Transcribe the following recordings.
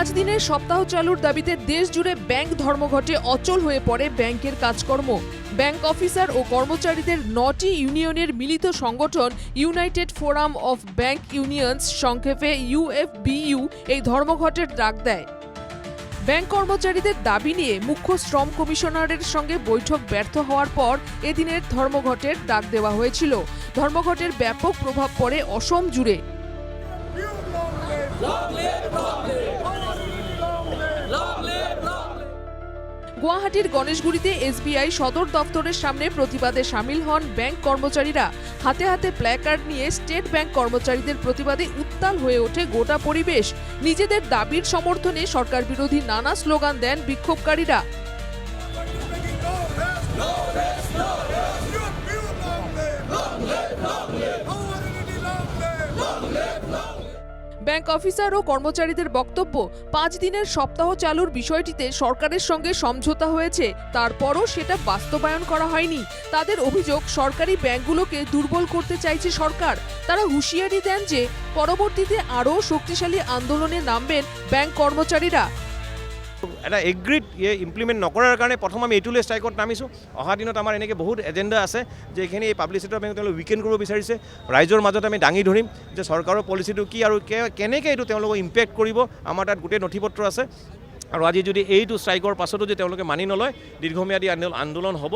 5 দিনের সপ্তাহ চালুর দাবিতে দেশ জুড়ে ব্যাংক ধর্মঘটে অচল হয়ে পড়ে ব্যাংকের কাজকর্ম। ব্যাংক অফিসার ও কর্মচারীদের 9টি ইউনিয়নের মিলিত সংগঠন United forum of bank unions সংক্ষেপে UFBU এই ধর্মঘটের ডাক দেয়। ব্যাংক কর্মচারীদের দাবি নিয়ে মুখ্য শ্রম কমিশনারের সঙ্গে বৈঠক ব্যর্থ হওয়ার পর এদিনের ধর্মঘটের ডাক দেওয়া হয়েছিল। ধর্মঘটের ব্যাপক প্রভাব পড়ে অসম জুড়ে। গুয়াহাটির গণেশগুড়িতে SBI সদর দফতরের সামনে প্রতিবাদে সামিল হন ব্যাংক কর্মচারীরা। হাতে হাতে প্ল্যাকার্ড নিয়ে স্টেট ব্যাংক কর্মচারীদের প্রতিবাদে উত্তাল হয়ে ওঠে গোটা পরিবেশ। নিজেদের দাবির সমর্থনে সরকার বিরোধী নানা স্লোগান দেন বিক্ষোভকারীরা। ব্যাংক অফিসার ও কর্মচারীদের বক্তব্য, 5 দিনের সপ্তাহ চালুর বিষয়টিতে সরকারের সঙ্গে সমঝোতা হয়েছে, তারপরও সেটা বাস্তবায়ন করা হয়নি। তাদের অভিযোগ, সরকারি ব্যাংকগুলোকে দুর্বল করতে চাইছে সরকার। তারা হুঁশিয়ারি দেন যে পরবর্তীতে আরও শক্তিশালী আন্দোলনে নামবেন ব্যাংক কর্মচারীরা। এটা এগ্ৰিড ইমপ্লিমেণ্ট নকৰাৰ কাৰণে প্ৰথম আমি এইটোলৈ ষ্ট্ৰাইকত নামিছোঁ। অহা দিনত আমাৰ এনেকৈ বহুত এজেণ্ডা আছে যে এইখিনি এই পাব্লিক ছেক্টৰ বেংক তেওঁলোকে উইকেণ্ড কৰিব বিচাৰিছে। ৰাইজৰ মাজত আমি দাঙি ধৰিম যে চৰকাৰৰ পলিচিটো কি আৰু কেনেকৈ এইটো তেওঁলোকক ইম্পেক্ট কৰিব। আমাৰ তাত গোটেই নথিপত্ৰ আছে আৰু আজি যদি এইটো ষ্ট্ৰাইকৰ পাছতো যদি তেওঁলোকে মানি নলয়, দীৰ্ঘম্যাদী আন্দোলন হ'ব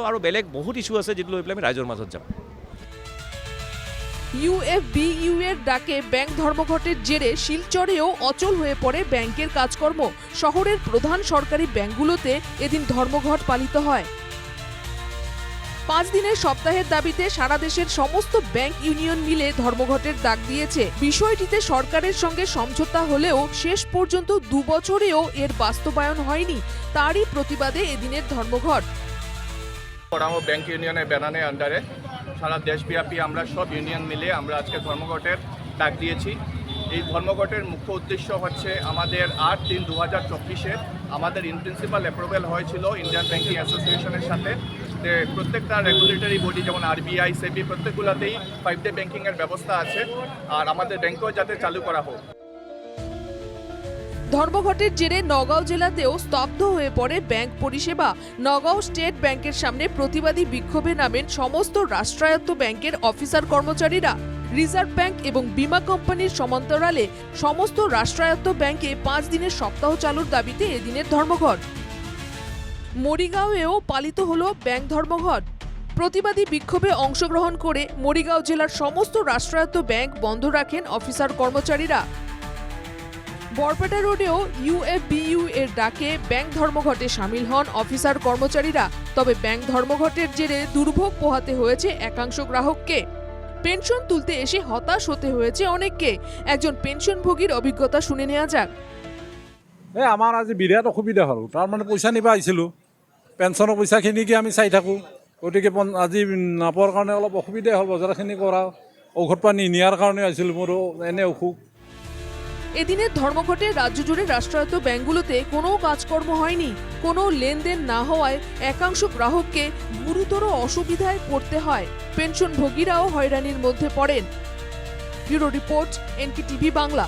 আৰু বেলেগ বহুত ইছ্যু আছে যিটো লৈ পেলাই আমি ৰাইজৰ মাজত যাম। UFBU এর ডাকে ব্যাংক ধর্মঘটের জেরে শিলচরেও অচল হয়ে পড়ে ব্যাংকের কাজকর্ম। শহরের প্রধান সরকারি ব্যাংকগুলোতে এদিন ধর্মঘট পালিত হয়। 5 দিনের সপ্তাহের দাবিতে সারা দেশের সমস্ত ব্যাংক ইউনিয়ন মিলে ধর্মঘটের ডাক দিয়েছে। বিষয়টিতে সরকারের সঙ্গে সমঝোতা হলেও শেষ পর্যন্ত 2 বছরেও এর বাস্তবায়ন হয়নি। তারই প্রতিবাদে এদিনের ধর্মঘট। ব্যাংক ইউনিয়নের ব্যানারের আন্ডারে সারা দেশব্যাপী আমরা সব ইউনিয়ন মিলে আমরা আজকে ধর্মঘটের ডাক দিয়েছি। এই ধর্মঘটের মুখ্য উদ্দেশ্য হচ্ছে আমাদের 8/3/2024 আমাদের ইন প্রিন্সিপাল অ্যাপ্রুভেল হয়েছিল ইন্ডিয়ান ব্যাংকিং অ্যাসোসিয়েশনের সাথে। প্রত্যেকটা রেগুলেটরি বডি যেমন RBI, SEBI প্রত্যেকগুলোতেই 5 ডে ব্যাংকিংয়ের ব্যবস্থা আছে, আর আমাদের ব্যাংকও যাতে চালু করা হোক। ধর্মঘটের জেরে নগাঁও জেলাতেও স্তব্ধ হয়ে পড়ে ব্যাংক পরিষেবা। নগাঁও স্টেট ব্যাংকের সামনে প্রতিবাদী বিক্ষোভে নামেন সমস্ত রাষ্ট্রায়ত্ত ব্যাংকের অফিসার কর্মচারীরা। রিজার্ভ ব্যাংক এবং বীমা কোম্পানির সমান্তরালে সমস্ত রাষ্ট্রায়ত্ত ব্যাংকে 5 দিনের সপ্তাহ চালুর দাবিতে এদিনের ধর্মঘট। মরিগাঁওয়েও পালিত হলো ব্যাংক ধর্মঘট। প্রতিবাদী বিক্ষোভে অংশগ্রহণ করে মরিগাঁও জেলার সমস্ত রাষ্ট্রায়ত্ত ব্যাংক বন্ধ রাখেন অফিসার কর্মচারীরা। বরপেটা রোডেও UFBU এর ডাকে ব্যাংক ধর্মঘটে সামিল হন অফিসার কর্মচারীরা। তবে ব্যাংক ধর্মঘটের জেরে দুর্ভোগ পোহাতে হয়েছে একাংশ গ্রাহককে। পেনশন তুলতে এসে হতাশ হতে হয়েছে অনেককে। একজন পেনশনভোগীর অভিজ্ঞতা শুনে নেওয়া যাক। আমার আজি বিরাট অসুবিধা হল, তার মানে পয়সা নিবা আইছিলো, পেনশনের পয়সাখিনিকে আমি চাই থাকোঁ। গতিকে আজি নাপোৱাৰ কাৰণে অলপ অসুবিধা হ'ল। বজাৰখিনি কৰা, ঔষধ পানী নিয়াৰ কাৰণে আইছিলোঁ, মোৰো এনে অসুখ। এদিনের ধর্মঘটে রাজ্য জুড়ে রাষ্ট্রায়ত্ত ব্যাংকগুলোতে কোনো কাজকর্ম হয়নি। কোনো লেনদেন না হওয়ায় একাংশ গ্রাহককে গুরুতর অসুবিধায় পড়তে হয়। পেনশনভোগীরাও হয়রানির মধ্যে পড়েন। Bureau report, NKTV Bangla.